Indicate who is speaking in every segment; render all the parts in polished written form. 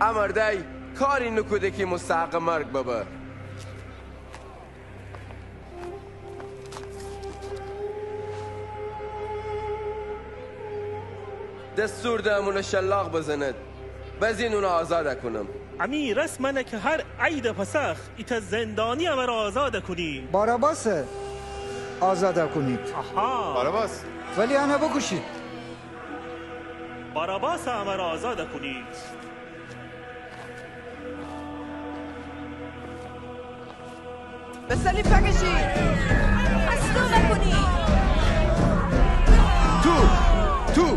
Speaker 1: امردای کاری نکوده که مستحق مرگ ببه. دستور دامون شلاق بزند بزین اون آزاده کنم.
Speaker 2: امیر رسمنه که هر عید پسخ ایت زندانی امر آزاده کنی.
Speaker 3: باراباس آزاده کنید.
Speaker 2: آها
Speaker 4: باراباس
Speaker 3: ولی انا بکشید.
Speaker 2: باراباس امر آزاده کنید.
Speaker 5: به صلیب بکشید. مصلوب کنید.
Speaker 1: تو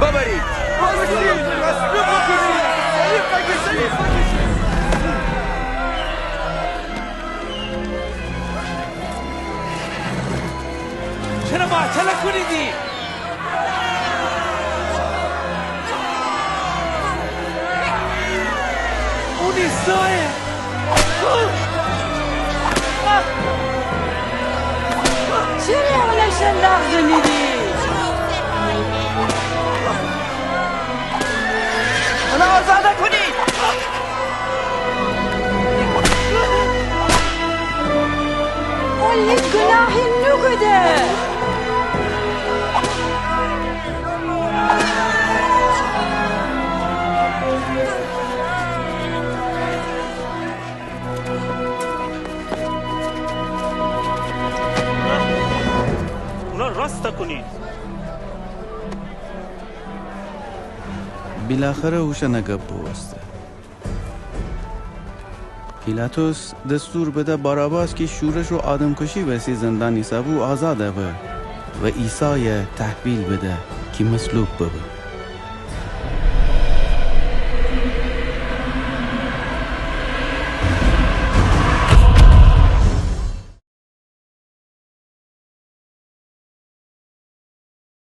Speaker 1: ببرید. مصلوب بکنید. صلیب بکشید.
Speaker 6: چرا معطل کنیدی؟ اون ایسایه.
Speaker 5: چرا اون شلاق زنیدی؟
Speaker 6: اون آزاده کنید.
Speaker 5: اون هیچ گناهی نکرده.
Speaker 2: اونا راست کنید.
Speaker 7: بالاخره هوش نگب بوسته. پیلاتوس دستور بده باراباس که شورش و آدمکشی وسی زندانی سبو آزاده و عیسی تحویل بده که مصلوب ببه.